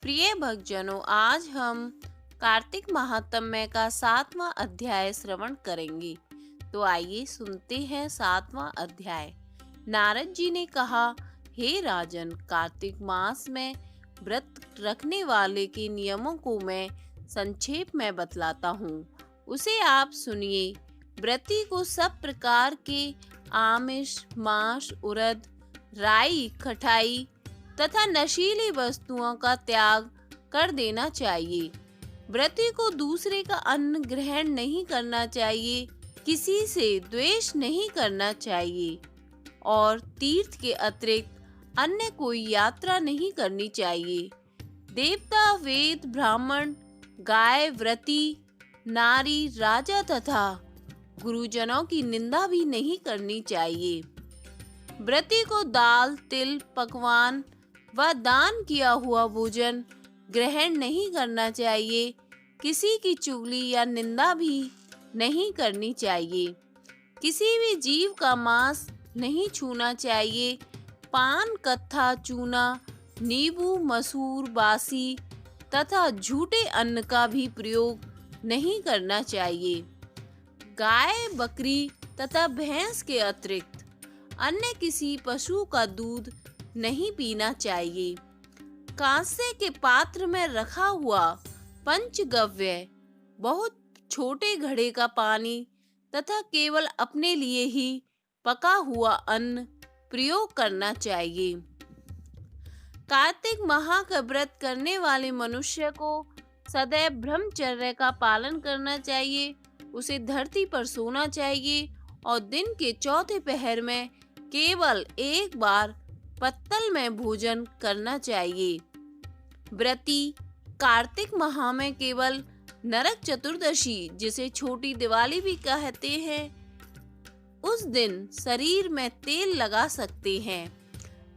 प्रिय भक्तजनों, आज हम कार्तिक महात्म्य का 7वां अध्याय श्रवण करेंगे। तो आइए सुनते हैं 7वां अध्याय। नारद जी ने कहा, हे राजन, कार्तिक मास में व्रत रखने वाले के नियमों को मैं संक्षेप में बतलाता हूँ, उसे आप सुनिए। व्रती को सब प्रकार के आमिष, मांस, उड़द, राई, खटाई तथा नशीली वस्तुओं का त्याग कर देना चाहिए। व्रती को दूसरे का अन्न ग्रहण नहीं करना चाहिए, किसी से द्वेष नहीं करना चाहिए और तीर्थ के अतिरिक्त अन्य कोई यात्रा नहीं करनी चाहिए। देवता, वेद, ब्राह्मण, गाय, व्रती, नारी, राजा तथा गुरुजनों की निंदा भी नहीं करनी चाहिए। व्रती को दाल, तिल, पकवान व दान किया हुआ भोजन ग्रहण नहीं करना चाहिए। किसी की चुगली या निंदा भी नहीं करनी चाहिए। किसी भी जीव का मांस नहीं छूना चाहिए। पान, कत्था, चूना, नींबू, मसूर, बासी तथा झूठे अन्न का भी प्रयोग नहीं करना चाहिए। गाय, बकरी तथा भैंस के अतिरिक्त अन्य किसी पशु का दूध नहीं पीना चाहिए। कांसे के पात्र में रखा हुआ पंचगव्य, बहुत छोटे घड़े का पानी तथा केवल अपने लिए ही पका हुआ अन्न प्रयोग करना चाहिए। कार्तिक माह का व्रत करने वाले मनुष्य को सदैव ब्रह्मचर्य का पालन करना चाहिए। उसे धरती पर सोना चाहिए और दिन के चौथे पहर में केवल एक बार पत्तल में भोजन करना चाहिए। व्रती कार्तिक माह में केवल नरक चतुर्दशी, जिसे छोटी दिवाली भी कहते हैं, उस दिन शरीर में तेल लगा सकते हैं।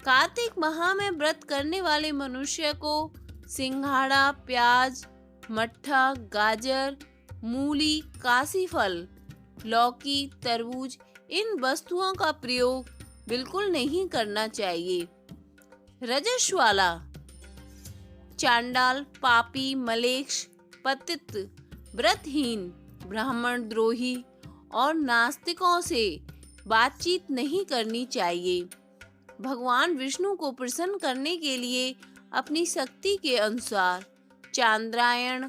कार्तिक माह में व्रत करने वाले मनुष्य को सिंघाड़ा, प्याज, मट्ठा, गाजर, मूली, काशी फल, लौकी, तरबूज, इन वस्तुओं का प्रयोग बिल्कुल नहीं करना चाहिए। रजस वाला, चांडाल, पापी, मलेच्छ, पतित, व्रतहीन, ब्राह्मण द्रोही और नास्तिकों से बातचीत नहीं करनी चाहिए। भगवान विष्णु को प्रसन्न करने के लिए अपनी शक्ति के अनुसार चांद्रायण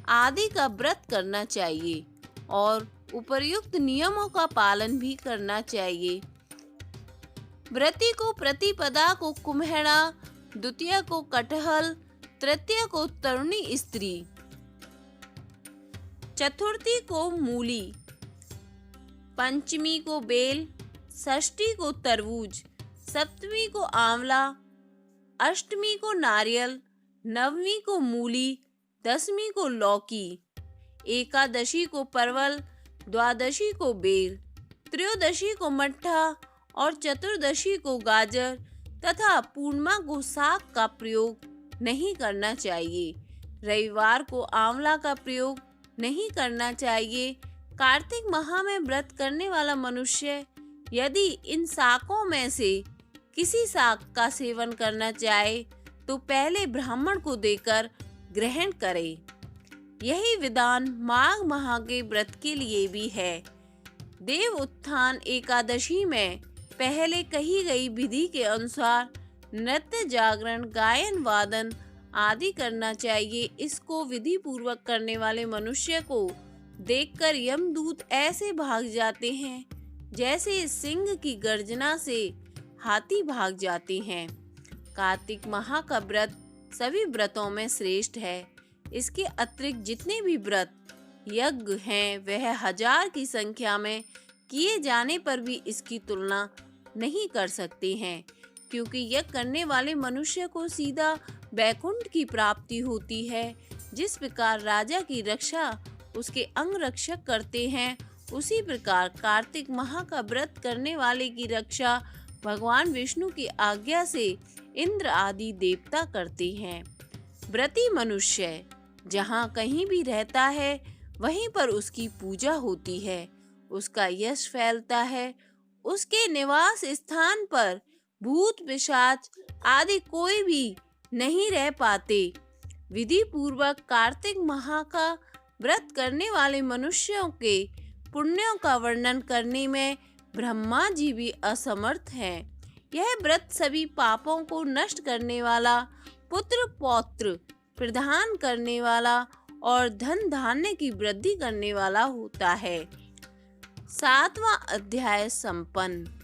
आदि का व्रत करना चाहिए और उपर्युक्त नियमों का पालन भी करना चाहिए। व्रती को प्रतिपदा को कुम्हेड़ा, द्वितीया को कटहल, तृतीया को तरुणी स्त्री, चतुर्थी को मूली, पंचमी को बेल, षष्ठी को तरबूज, सप्तमी को आंवला, अष्टमी को नारियल, नवमी को मूली, दसवीं को लौकी, एकादशी को परवल, द्वादशी को बेर, त्रयोदशी को मट्ठा और चतुर्दशी को गाजर तथा पूर्णिमा को साग का प्रयोग नहीं करना चाहिए। रविवार को आंवला का प्रयोग नहीं करना चाहिए। कार्तिक माह में व्रत करने वाला मनुष्य यदि इन शाकों में से किसी शाक का सेवन करना चाहे तो पहले ब्राह्मण को देकर ग्रहण करे। यही विधान माघ माह के व्रत के लिए भी है। देव उत्थान एकादशी में पहले कही गई विधि के अनुसार नृत्य, जागरण, गायन, वादन आदि करना चाहिए। इसको विधि पूर्वक करने वाले मनुष्य को देखकर यमदूत ऐसे भाग जाते हैं जैसे सिंह की गर्जना से हाथी भाग जाते हैं। कार्तिक माह का व्रत सभी व्रतों में श्रेष्ठ है। इसके अतिरिक्त जितने भी व्रत यज्ञ हैं वह 1000 की संख्या में किए जाने पर भी इसकी तुलना नहीं कर सकते हैं, क्योंकि यज्ञ करने वाले मनुष्य को सीधा वैकुंठ की प्राप्ति होती है। जिस प्रकार राजा की रक्षा उसके अंग रक्षक करते हैं, उसी प्रकार कार्तिक माह का व्रत करने वाले की रक्षा भगवान विष्णु की आज्ञा से इंद्र आदि देवता करते हैं। व्रती मनुष्य जहाँ कहीं भी रहता है वहीं पर उसकी पूजा होती है, उसका यश फैलता है। उसके निवास स्थान पर भूत, पिशाच आदि कोई भी नहीं रह पाते। विधि पूर्वक कार्तिक माह का व्रत करने वाले मनुष्यों के पुण्यों का वर्णन करने में ब्रह्मा जी भी असमर्थ हैं। यह व्रत सभी पापों को नष्ट करने वाला, पुत्र पौत्र प्रदान करने वाला और धन धान्य की वृद्धि करने वाला होता है। 7वां अध्याय संपन्न।